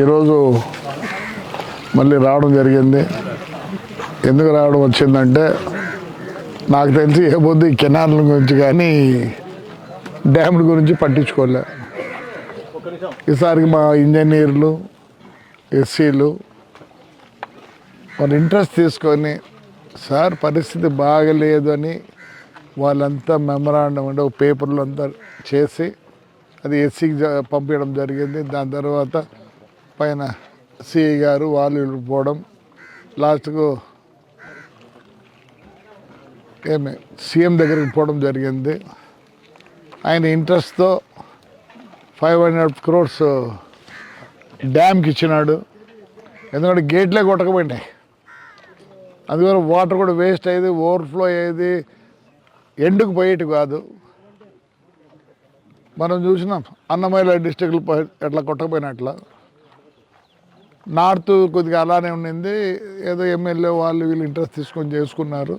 ఈరోజు మళ్ళీ రావడం జరిగింది. ఎందుకు రావడం వచ్చిందంటే నాకు తెలిసి ఏ పొద్దు ఈ కెనాల్ గురించి కానీ డ్యాముల గురించి పట్టించుకోలే. ఈసారికి మా ఇంజనీర్లు ఎస్సీలు వాళ్ళు ఇంట్రెస్ట్ తీసుకొని సార్ పరిస్థితి బాగలేదు అని వాళ్ళంతా మెమరాండం అంటే ఒక పేపర్లు అంతా చేసి అది ఎస్సీకి పంపించడం జరిగింది. దాని తర్వాత పైన సిఐ గారు వాళ్ళు పోవడం లాస్ట్కు సీఎం దగ్గరికి పోవడం జరిగింది. ఆయన ఇంట్రెస్ట్తో 500 crores డ్యామ్కి ఇచ్చినాడు. ఎందుకంటే గేట్లే కొట్టకపోయినాయి, అందువల్ల వాటర్ కూడా వేస్ట్ అయ్యేది, ఓవర్ఫ్లో అయ్యేది, ఎండుకు పోయేటి కాదు. మనం చూసినాం అన్నమయ్య డిస్టిక్లు ఎట్లా కొట్టకపోయినట్లా. నార్త్ కొద్దిగా అలానే ఉండింది, ఏదో ఎమ్మెల్యే వాళ్ళు వీళ్ళు ఇంట్రెస్ట్ తీసుకొని చేసుకున్నారు.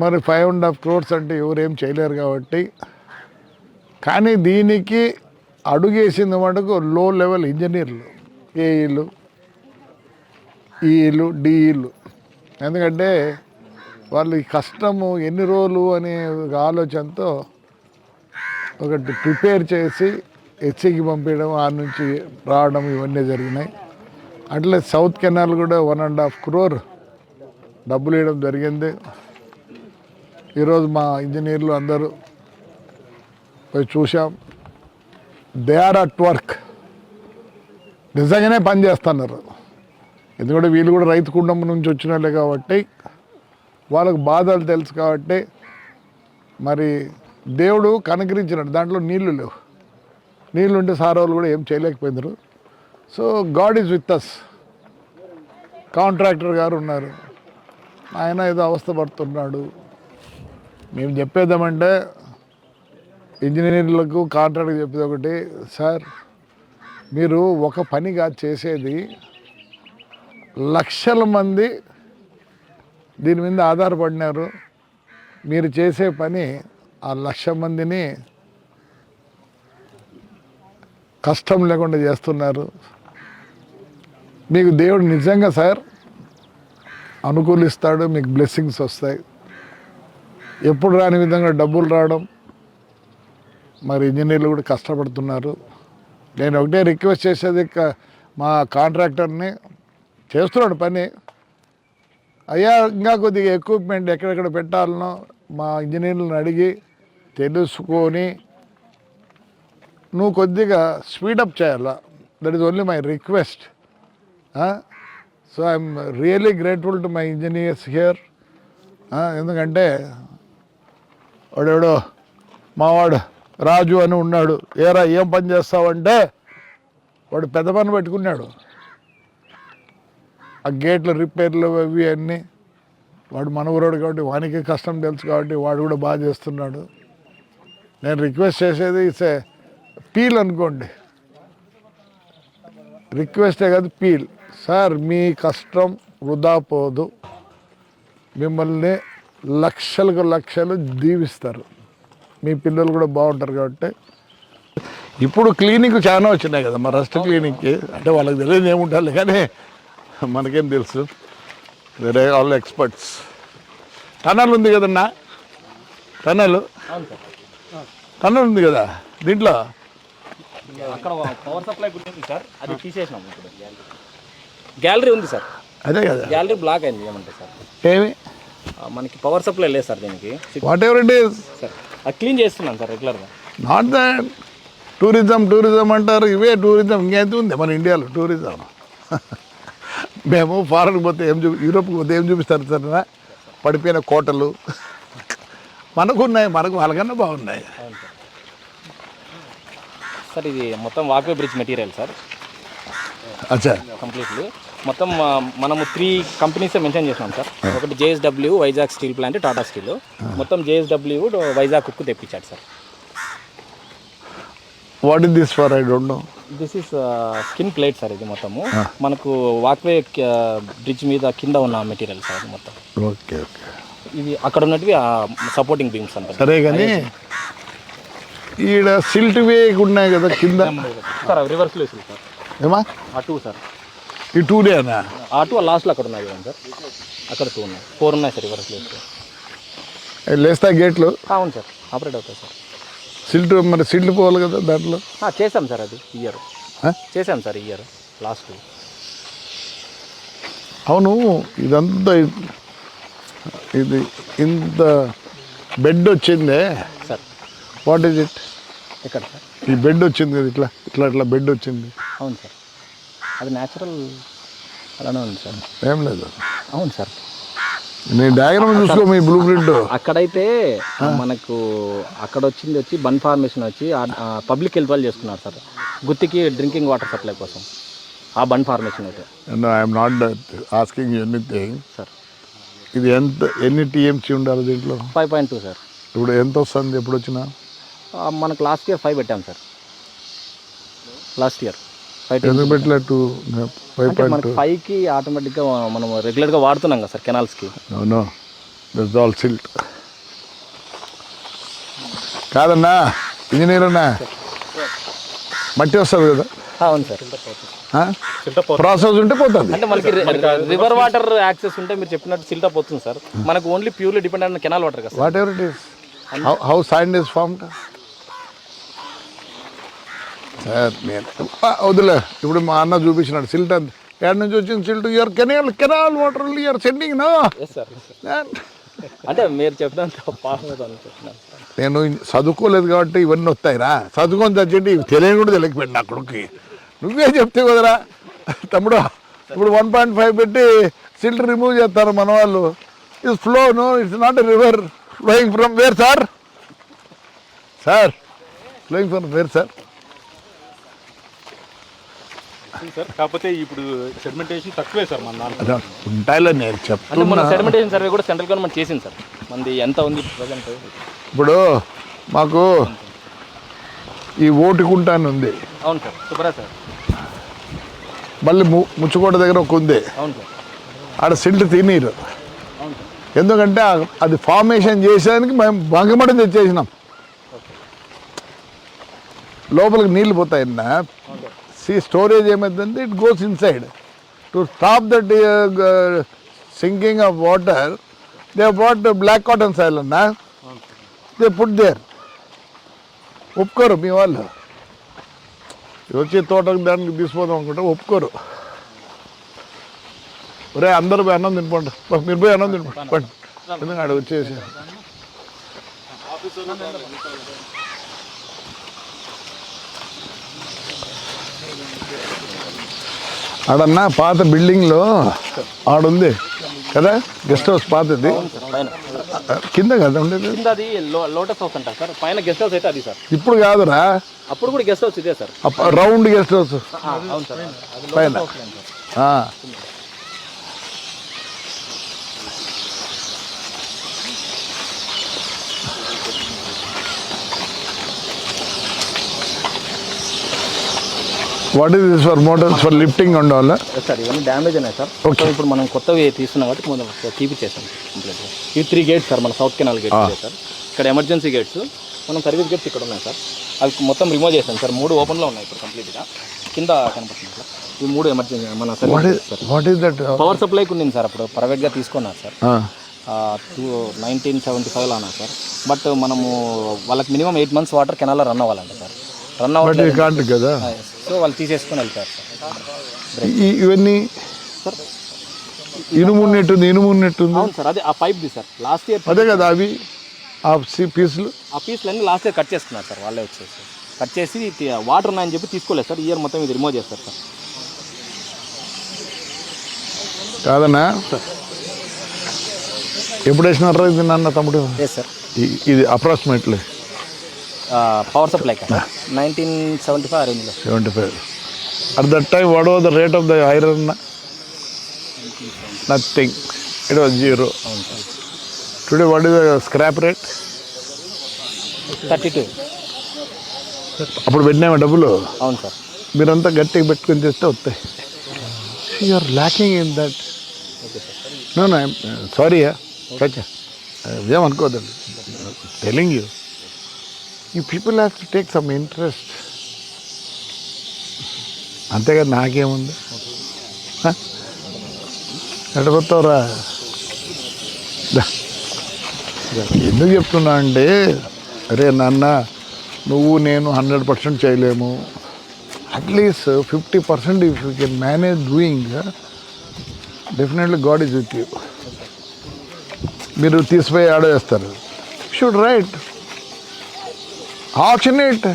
మరి 5.5 crores అంటే ఎవరేం చేయలేరు కాబట్టి. కానీ దీనికి అడుగేసింది మటుకు లో లెవెల్ ఇంజనీర్లు, ఏఈలు, ఈఈలు, డిఈలు. ఎందుకంటే వాళ్ళు ఈ కష్టము ఎన్ని రోజులు అనే ఒక ఆలోచనతో ఒకటి ప్రిపేర్ చేసి హెచ్సికి పంపించడం, ఆ నుంచి రావడం ఇవన్నీ జరిగినాయి. అట్లే సౌత్ కెనాల్ కూడా 1.5 crore డబ్బులు ఇవ్వడం జరిగింది. ఈరోజు మా ఇంజనీర్లు అందరూ పోయి చూసాం. దే ఆర్ అట్ వర్క్, నిజంగానే పని చేస్తున్నారు. ఎందుకంటే వీళ్ళు కూడా రైతు కుటుంబం నుంచి వచ్చిన వాళ్ళే కాబట్టి వాళ్ళకు బాధలు తెలుసు కాబట్టి మరి దేవుడు కనుకరించినాడు. దాంట్లో నీళ్లు లేవు, నీళ్ళు ఉంటే సార్ వాళ్ళు కూడా ఏం చేయలేకపోయినారు. So God is with us. Contractor గారు ఉన్నారు, ఆయన ఏదో అవస్థ పడుతున్నాడు. మేము చెప్పేద్దామంటే ఇంజనీర్లకు కాంట్రాక్టర్ చెప్పేది ఒకటి, సార్ మీరు ఒక పని కాదు చేసేది, లక్షల మంది దీని మీద ఆధారపడినారు. మీరు చేసే పని ఆ 1,00,000 మందిని కష్టం లేకుండా చేస్తున్నారు. మీకు దేవుడు నిజంగా సార్ అనుకూలిస్తాడు, మీకు బ్లెస్సింగ్స్ వస్తాయి. ఎప్పుడు రాని విధంగా డబ్బులు రావడం. మరి ఇంజనీర్లు కూడా కష్టపడుతున్నారు. నేను ఒకటే రిక్వెస్ట్ చేసేది, మా కాంట్రాక్టర్ని చేస్తున్నాడు పని, అయ్యా ఇంకా కొద్దిగా ఎక్విప్మెంట్ ఎక్కడెక్కడ పెట్టాలనో మా ఇంజనీర్లను అడిగి తెలుసుకొని నువ్వు కొద్దిగా స్పీడప్ చేయాలా. That is only my request. So I'm really grateful to my engineers here. ఎందుకంటే వాడెవడో మావాడు రాజు అని ఉన్నాడు, ఏరా ఏం పని చేస్తావంటే వాడు పెద్ద పని పెట్టుకున్నాడు. ఆ గేట్ల రిపేర్లు అవి అన్నీ వాడు మనవరాడు కాబట్టి వానికి కష్టం తెలుసు కాబట్టి వాడు కూడా బాగా చేస్తున్నాడు. నేను రిక్వెస్ట్ చేసేది ఇట్స్ పీల్ అనుకోండి, రిక్వెస్టే కాదు పీల్. సార్ మీ కష్టం వృధా పోదు, మిమ్మల్ని లక్షలకు లక్షలు దీవిస్తారు, మీ పిల్లలు కూడా బాగుంటారు కాబట్టి. ఇప్పుడు క్లినిక్ చాలా వచ్చినాయి కదా, మా రెస్ట్ క్లినిక్కి అంటే వాళ్ళకి తెలియదు ఏముంటారు, కానీ మనకేం తెలుసు, వేరే ఆల్ ఎక్స్పర్ట్స్. టనల్ ఉంది కదన్నా, టనల్ ఉంది కదా దీంట్లో. అక్కడ పవర్ సప్లై ఉంది సార్, అది తీసేసినాం. ఇప్పుడు గ్యాలరీ ఉంది సార్, అదే కదా గ్యాలరీ బ్లాక్ అయింది. ఏమంటే సార్ ఏమి మనకి పవర్ సప్లై లేదు సార్ దీనికి. What ever it is sir అది క్లీన్ చేస్తున్నాం సార్ రెగ్యులర్గా. నాట్ దట్ టూరిజం అంటారు, ఇవే టూరిజం. ఇంకేంత ఉంది మన ఇండియాలో టూరిజం? మేము ఫారెన్కి పోతే యూరోప్కి పోతే ఏం చూపిస్తారు సార్? పడిపోయిన కోటలు మనకున్నాయి, మనకు వాళ్ళకన్నా బాగున్నాయి. సార్ ఇది మొత్తం వాక్వే బ్రిడ్జ్ మెటీరియల్ సార్. అచ్చా, కంప్లీట్లీ మొత్తం మనము 3 కంపెనీస్ మెన్షన్ చేసినాం సార్. ఒకటి JSW Vizag steel plant, Tata steel. మొత్తం JSW వైజాగ్ కుక్కు తెప్పించాడు sir. What is this for? I don't know. This is skin plate sir. ఇది మొత్తము మనకు వాక్వే బ్రిడ్జ్ మీద కింద ఉన్న మెటీరియల్ సార్ మొత్తం. Okay okay. ఇది అక్కడ ఉన్నటివి సపోర్టింగ్ బీమ్స్ అంటారు. సరే కానీ ఈడ సిల్ట్ వే ఉన్నాయి కదా కింద, సార్ రివర్స్లో వేసింది సార్. ఏమా A2 సార్, ఈ 2 డేనా? A2 లాస్ట్లో అక్కడ ఉన్నాయి కదా సార్, అక్కడ 2 ఉన్నాయి, 4 ఉన్నాయి సార్ రివర్స్ ప్లేస్. లేస్తా గేట్లు అవును సార్, ఆపరేట్ అవుతాయి సార్. సిల్ట్ మరి సిల్ట్ పోవాలి కదా దాంట్లో. చేసాం సార్, అది ఇయర్ ఆ? చేసాం సార్, ఇయర్ లాస్ట్. అవును ఇదంతా ఇది ఇంత బెడ్ వచ్చిందే సార్. What is it? ఎక్కడ సార్? ఈ బెడ్ వచ్చింది కదా, ఇట్లా ఇట్లా ఇట్లా బెడ్ వచ్చింది. అవును సార్, అది న్యాచురల్ అలానే ఉంది సార్. ఏం లేదు, అవును సార్. నేను డయాగ్రామ్ చూసుకో మీ బ్లూ ప్రింట్. అక్కడైతే మనకు అక్కడ వచ్చి బన్ ఫార్మేషన్ వచ్చి పబ్లిక్ హెల్త్ వాళ్ళు చేసుకున్నారు సార్, గుత్తికి డ్రింకింగ్ వాటర్ సప్లై కోసం ఆ బన్ ఫార్మేషన్ అయితే. I'm not asking you anything sir. ఇది ఎన్ని టీఎంసీ ఉండాలి దీంట్లో? 5.2 సార్. ఇప్పుడు ఎంత వస్తుంది ఎప్పుడు వచ్చినా? మనకు లాస్ట్ ఇయర్ 5 పెట్టాం సార్, లాస్ట్ ఇయర్ 5. ఎందుకు పెట్టలేదు? మనకు 5కి ఆటోమేటిక్గా మనం రెగ్యులర్గా వాడుతున్నాం కదా సార్ కెనాల్స్కి. అవును, దట్స్ ఆల్ సిల్ట్. కాదన్నా ఇంజనీర్ అన్నా, మట్టి వస్తుంది కదా. అవును సార్, ప్రాసెస్ ఉంటే పోతుంది. అంటే మనకి రివర్ వాటర్ యాక్సెస్ ఉంటే మీరు చెప్పినట్టు సిల్టప్ అవుతుంది సార్. మనకు ఓన్లీ ప్యూర్లీ డిపెండ్ అయిన కెనాల్ వాటర్ కదా what ever it is, how sand is formed. Sir నేను వదిలే, ఇప్పుడు మా అన్న చూపించినాడు సిల్ట్ అంత ఎక్కడి నుంచి వచ్చింది silt. You're canal water you're sending no. అంటే మీరు చెప్పినంత చెప్పినాను. నేను చదువుకోలేదు కాబట్టి ఇవన్నీ వస్తాయిరా, చదువుకొని చచ్చేటి తెలియని కూడా తెలియకపోయింది నా కొడుకు. నువ్వే చెప్తే కదరా తమ్ముడు. ఇప్పుడు 1.5 పెట్టి సిల్ట్ రిమూవ్ చేస్తారు మన వాళ్ళు. It's flow, no it's not a river flowing from where sir? Sir flowing from where sir? Sir కాకపోతే ఇప్పుడు సెడిమెంటేషన్ తక్కువే సార్ మన దాంట్లో. ఉంటాయిలే నేను అంటే చెప్తున్నా. మన సెడిమెంటేషన్ సర్వే కూడా సెంట్రల్ గవర్నమెంట్ చేసింది సార్. మనది ఎంత ఉంది ప్రజెంట్? ఇప్పుడు మాకు ఈ ఓటుకుంట అని ఉంది. అవును సార్, సూపరా సార్. మళ్ళీ ముచ్చుకోట దగ్గర ఒక ఉంది. అవును సార్. ఆడ సిల్ట్ తినీరు. అవును సార్. ఎందుకంటే అది ఫార్మేషన్ చేసేదానికి మేము బంగమడం తెచ్చేసినాం. లోపలికి నీళ్ళు పోతాయి. స్టోరేజ్ ఏమైందంటే it goes inside. To stop that sinking of water they bought black cotton soil అన్నా, దే పుట్ దేర్. ఒప్పుకోరు మీ వాళ్ళు. వచ్చే తోటకు దానికి తీసిపోదాం అనుకుంటే ఒప్పుకోరు. ఒరే అందరూ పోయి అన్నం తినిపోండి, మీరు పోయి అన్నం తినిపోండి. ఎందుకంటే ఆడ వచ్చేసి ఆడన్నా పాత బిల్డింగ్లో ఆడుంది కదా గెస్ట్ హౌస్ పాతది, కింద కదా ఉండేది. కింద అది లోటస్ హౌస్ అంటారు సార్, పైన గెస్ట్ హౌస్ అయితే అది సార్. ఇప్పుడు కాదురా, అప్పుడు కూడా గెస్ట్ హౌస్ ఇదే సార్, రౌండ్ గెస్ట్ హౌస్ అవును సార్. పైన. What is this for Motors for lifting ఉండాలా సార్? ఇవన్నీ డ్యామేజ్ ఉన్నాయి సార్. సో ఇప్పుడు మనం కొత్తవి తీసుకున్నాం కాబట్టి మనం తీపిచ్చేసాం కంప్లీట్గా. ఇవి 3 గేట్స్ సార్, మన సౌత్ కెనాల్ గేట్స్ సార్. ఇక్కడ ఎమర్జెన్సీ గేట్స్, మనం సర్వీస్ గేట్స్ ఇక్కడ ఉన్నాయి సార్. అవి మొత్తం రిమూవ్ చేసాం సార్. 3 ఓపెన్లో ఉన్నాయి ఇప్పుడు కంప్లీట్గా, కింద కనపడుతుంది సార్. ఈ 3 ఎమర్జెన్సీ మన service sir. What is that? Power సప్లైకి ఉంది సార్, అప్పుడు ప్రైవేట్గా తీసుకున్నారు సార్. 1975లో అన్నారు సార్. బట్ మనము వాళ్ళకి మినిమం 8 months వాటర్ కెనాల్లో రన్ అవ్వాలంట సార్. రన్ అవ్వాలి కదా, సో వాళ్ళు తీసేసుకొని వెళ్తారు సార్. ఇవన్నీ సార్ ఇనుము ఉన్నట్టుంది. అవును సార్, అదే ఆ పైప్ది సార్. లాస్ట్ ఇయర్ అదే కదా అవి ఆ పీసులు. ఆ పీసులన్నీ లాస్ట్ ఇయర్ కట్ చేసుకున్నారు సార్ వాళ్ళే వచ్చేసి. కట్ చేసి వాటర్ ఉన్నాయని చెప్పి తీసుకోలేదు సార్. ఇయర్ మొత్తం ఇది రిమూవ్ చేస్తారు సార్. కాదన్నా ఎప్పుడు వేసినారా ఇది నాన్న తమ్ముడు? Yes sir. ఇది అప్రాక్సిమేట్లీ పవర్ సప్లై కదా 1975 రేంజ్లో. 75. At that time, what was the rate of the iron? Nothing. It was 0. Today, what is the scrap rate? 32. అప్పుడు పెట్టినామా డబ్బులు? అవును సార్. మీరంతా గట్టిగా పెట్టుకొని చేస్తే వస్తాయి. You're lacking in that. No no sorry సచ్చా, ఏమనుకోదండి. Telling you, you people have to take some interest. అంతేగాని నాకేముంది. ఎడగొత్తావురా? ఎందుకు చెప్తున్నా అంటే, అరే నాన్న నువ్వు నేను 100% చేయలేము, at least 50% if you can manage doing, definitely God is with you. మీరు తీసిపోయి ఆడేస్తారు. షుడ్ రైట్ ఆప్షనేట్,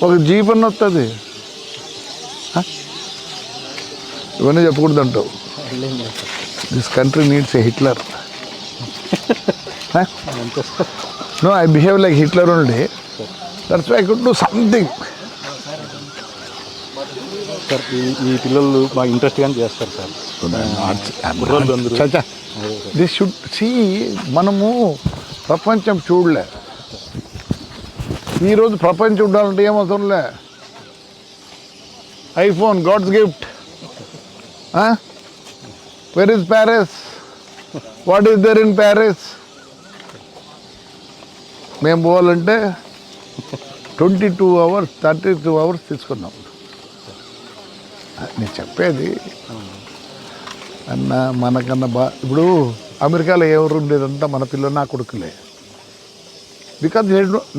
ఒక జీవన్ వస్తుంది. ఇవన్నీ చెప్పకూడదు అంటావు. This country needs a Hitler. No, I behave like Hitler only. That's why I could do something. Sir ఈ పిల్లలు బాగా ఇంట్రెస్ట్గానే చేస్తారు సార్. This should see. మనము ప్రపంచం చూడలే. ఈరోజు ప్రపంచం చూడాలంటే ఏమవుతుందిలే. IPhone God's gift. Where is Paris? What is there in Paris? మేము పోవాలంటే 22 hours 32 hours తీసుకున్నాం. నేను చెప్పేది అన్న, మనకన్నా ఇప్పుడు అమెరికాలో ఎవరు ఉండేదంతా మన పిల్లలు నా కొడుకులే. బికాజ్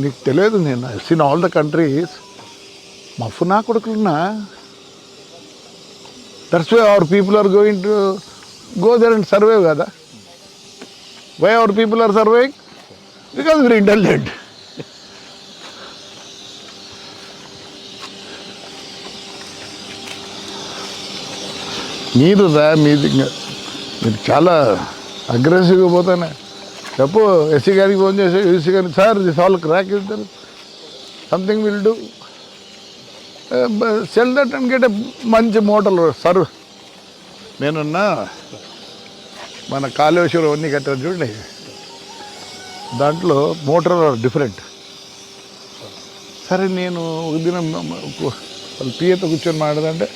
నీకు తెలియదు, నేను సీన్ ఆల్ ద కంట్రీస్ మఫు నా కొడుకులున్నా. That's why our people are going to go there and survive కదా. Why our people are surviving? Because we're intelligent. మీది మీరు చాలా అగ్రెసివ్గా పోతానే. చెప్పు ఎస్సీ గారికి ఫోన్ చేసి, యూసీ గారికి, సార్ దిస్ ఆల్ క్రాక్ ఇస్తారు, something will do, cell that and get a మంచి మోటార్లు సర్వ్. నేనున్నా మన కాళేశ్వరం అన్నీ కట్టారు చూడండి, దాంట్లో మోటార్ డిఫరెంట్. సరే నేను ఒక దినం వాళ్ళ పిఏతో కూర్చొని మాట్లాడంటే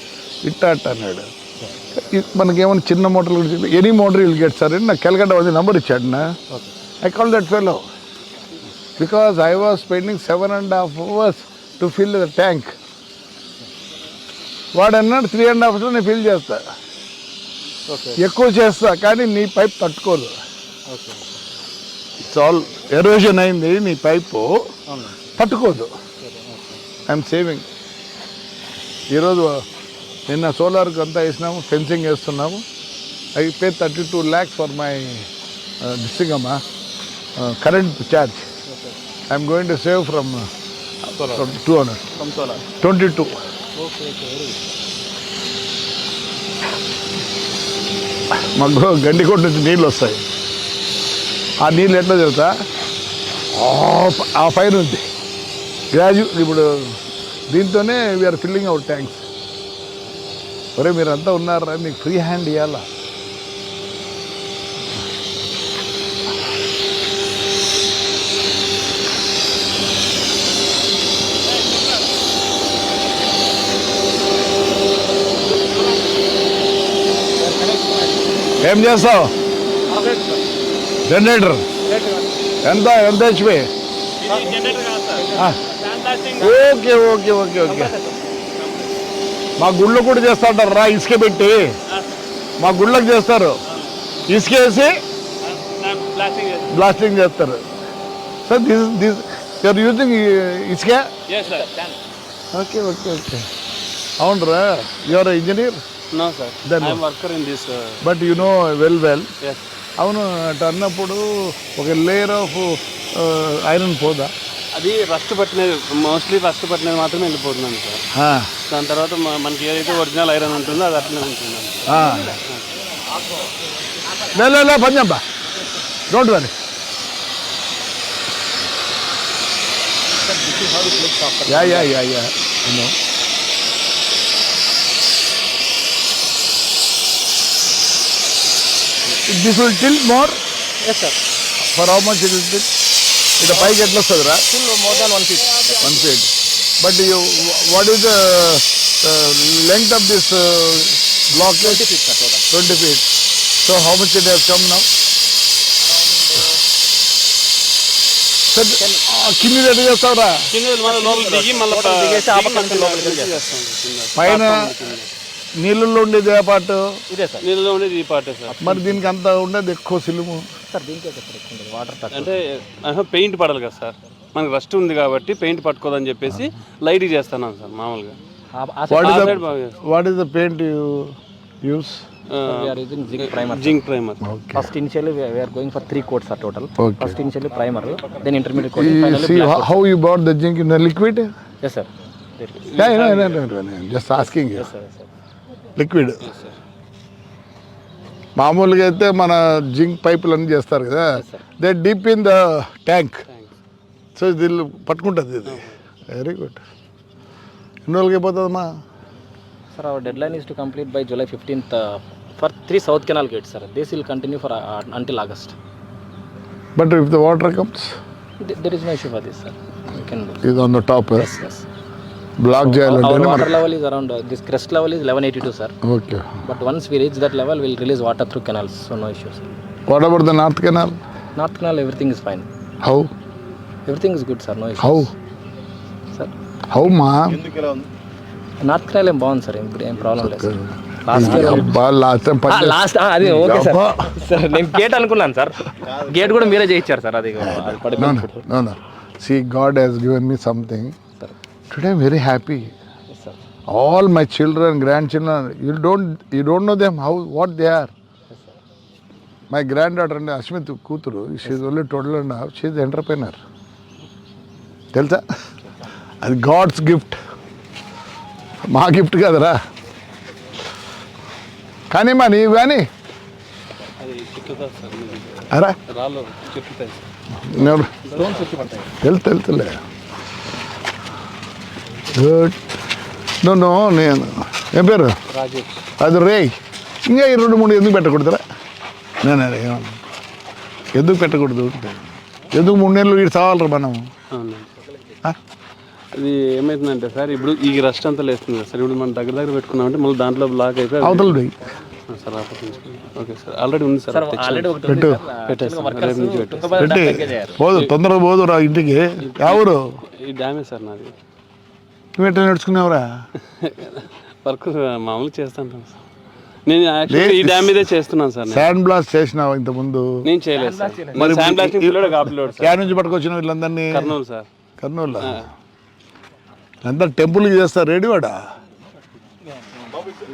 ఇట్టా అట్ట అన్నాడు. మనకేమైనా చిన్న మోటార్లు కూడా any motor will get sir అని నాకు కెలగడ్డ వాళ్ళ నెంబర్ ఇచ్చాడు నా. I call that fellow because I was spending 7.5 hours to fill the tank. వాడు అన్నాడు 3.5 hours నేను ఫిల్ చేస్తా, ఎక్కువ చేస్తా, కానీ నీ పైప్ తట్టుకోదు. ఇట్స్ ఆల్ ఎరోజన్ అయింది, నీ పైపు తట్టుకోదు. I'm saving. ఈరోజు నిన్న సోలార్కి అంతా వేసినాము, ఫెన్సింగ్ వేస్తున్నాము. I pay 32 lakhs for my దిస్టింగ్ అమ్మా current charge. I'm going to save from 22. మాకు గండికోట నుంచి నీళ్ళు వస్తాయి. ఆ నీళ్ళు ఎట్లా తెలుసా, ఆ పైన ఉంది ఇప్పుడు దీంతోనే వీఆర్ ఫిల్లింగ్ అవర్ ట్యాంక్స్. ఒరే మీరంతా ఉన్నారా, మీకు ఫ్రీ హ్యాండ్ ఇవ్వాలా? ఏం చేస్తావు? జనరేటర్ ఎంత HP? Okay okay okay okay. మా గుళ్ళో కూడా చేస్తా ఉంటారు రా, ఇసుక పెట్టి మా గుళ్ళకి చేస్తారు. ఇసుక వేసి బ్లాస్టింగ్ చేస్తారు. సార్ దిస్ యూఆర్ యూజింగ్ ఇసుక? Okay okay okay. అవునరా, you're engineer? No sir, Then I am worker in this. But you know well. Yes. అవును, అటు అన్నప్పుడు ఒక లేయర్ ఆఫ్ ఐరన్ పోదా? అది రస్ట్ పట్టినది, మోస్ట్లీ రస్ట్ పట్టినది మాత్రమే వెళ్ళిపోతున్నాను సార్. దాని తర్వాత మనకి ఏదైతే ఒరిజినల్ ఐరన్ ఉంటుందో అది అట్లనే ఉంటుంది. లే పంజంబా, don't worry. Yeah no. This will tilt more? Yes sir. For how much it will tilt? It పైకి ఎట్లా వస్తుంది రా? More than 1 feet. 1 feet. But what is the length of this block? 20 feet sir, total. 20 feet. So how much it has come now? కింది ready చేస్తావురా కింద మళ్ళీ లోపల దిగి మళ్ళీ దిగేసి ఆ పక్క లోపలికి వెళ్ళి చేస్తాం. పైన నీళ్ళల్లో ఉండేది ఏ పాటు ఇదే సార్. నీళ్ళలో ఉండేది ఈ పాటే సార్. మరి దీనికి అంత ఉండేది ఎక్కువ సిలుము సార్ దీనికే సార్ ఎక్కువ ఉండేది, వాటర్ తక్కువ. అంటే పెయింట్ పడాలి కదా సార్, మనకి రస్ట్ ఉంది కాబట్టి పెయింట్ పట్టుకోదని చెప్పేసి లైట్ చేస్తున్నాం సార్ మామూలుగా. What is the paint you use zinc primer. First initially we are going for 3 coats are total. Okay. First initially primer, then intermediate coating, finally see black coat. how you bought the zinc in the liquid? Yes sir. Yeah, no. Just asking you. Yes sir. Yes sir. Liquid మామూలుగా అయితే మన zinc పైపులు అన్నీ చేస్తారు కదా, they deep in the tank, so ఇది పట్టుకుంటుంది ఇది. Very good. ఎన్ని రోజులకి అయిపోతుందమ్మా? Sir, our deadline is to complete by July 15th for 3 south canal gates sir. This will continue for until August. But if the water comes There is no issue for this sir. We can do. ఇది on the top Yes. Block Our చేయాలంటే water level is around this crest level is 1182 sir. Okay. But once we reach that level, we'll release water through canals, so no issues. What about the north canal? North canal, everything is fine. How Everything is good sir, no issues. How Sir, how మా North canal ఏం బాగుంది sir, ఇప్పుడు ఏం problem లేదు sir. Last year అబ్బా last last అది okay sir. Sir నేను gate అనుకున్నాను సార్, గేట్ కూడా మీరే చేయించారు సార్. అది పడిపోయింది. No. See, God has given me something. Sir. Today I'm very happy. Yes sir. All my children, grandchildren, you don't know them what they are. My granddaughter and Ashmit Kuturu, she is only 12 and a half, she is an entrepreneur. తెలుసా? అది God's gift, మా gift కదరా. కానీ మా నీవు కానీ అది చిక్కుతుంది sir, అరా రాళ్ళు చిక్కుతాయి సార్. తెలుసులే. గుడ్. నో నేను ఏం పేరు? రాజేష్. అది రే ఇంకా 2-3 ఎందుకు పెట్టకూడదురా? నేను ఎందుకు పెట్టకూడదు? ఎందుకు 3 నెలలు వీడు చావాలరా మనం? అవునండి. అది ఏమవుతుందంటే సార్, ఇప్పుడు ఈ రస్ట్ అంతా లేస్తుంది కదా సార్, ఇప్పుడు మనం దగ్గర పెట్టుకున్నామంటే మళ్ళీ దాంట్లో బ్లాక్ అయిపోయి అవతల రేయ్ సార్ ఓకే సార్, ఆల్రెడీ ఉంది సార్. ఆల్రెడీ ఒకటి పెట్టు. పెట్టి పోదు, తొందరగా పోదు రా ఇంటికి. ఎవరు ఈ డ్యామే సార్ నాది. నువ్వు ఎట్లా నడుచుకున్నావురా? వర్క్ మామూలుగా చేస్తాను సార్. నేను యాక్చువల్లీ ఈ డ్యామ్ మీదే చేస్తున్నాను సార్. శాండ్ బ్లాస్ట్ చేసినావు ఇంతకుముందు? నేను చేయలేదు సార్. మరి శాండ్ బ్లాస్టింగ్ పిల్లడు కాపిలోడు సార్. క్యా నుంచి పట్టుకొచ్చినావు వీళ్ళందరినీ? కర్నూలు సార్. కర్నూలు అంతా టెంపుల్కి చేస్తారు రెడీవాడా?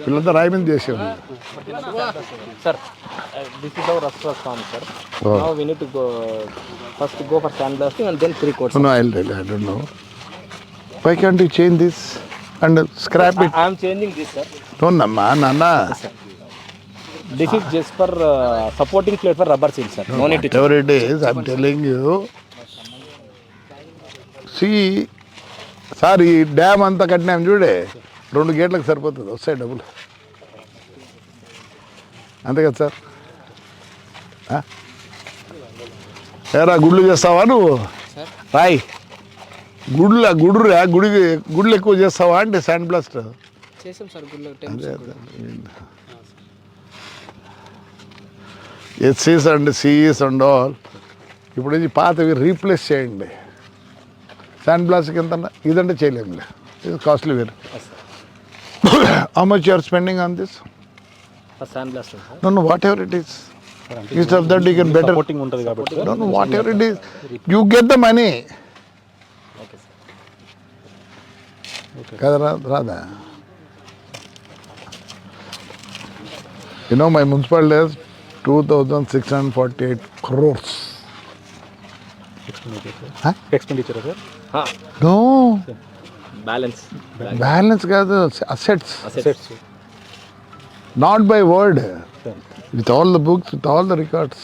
వీళ్ళంతా రాయి మీద చేసేవాళ్ళు. Sir this is our rust form sir. Now we need to go first go for sand blasting and then 3 coats. No, I don't know. Why can't you change this and scrap it? I am changing this sir. No, Nana. This is just for supporting plate for rubber seal sir. No need to change. Whatever it is, I'm telling you. See, sir ఈ dam అంతా కట్టినాం చూడే, 2 గేట్లకు సరిపోతుంది, వస్తాయి డబ్బులు. అంతే కదా sir? ఏరా గుడ్లు చేస్తావా నువ్వు? రాయ్ గుడ్లు ఎక్కువ చేస్తావా అంటే శాండ్ బ్లాస్ట్ చేసాం సార్ గుడ్లో హెచ్సిస్ అండ్ సిఈస్ అండ్ ఆల్. ఇప్పుడు ఇది పాతవి రీప్లేస్ చేయండి. శాండ్ బ్లాస్ట్కి ఎంత ఇదంటే చేయలేములే, ఇది కాస్ట్లీ వేరు. How much you are spending on this? Sand blasting sir. No, whatever it is. Instead of that you can better. Supporting ఉంటుంది కాబట్టి sir. No, whatever it is, you get the money. Okay sir. కదరా రాదా? You know my municipality has 2,648 crores. Expenditure sir. No, balance కాదు, assets. Assets. Not by word. With all the books, with all the records.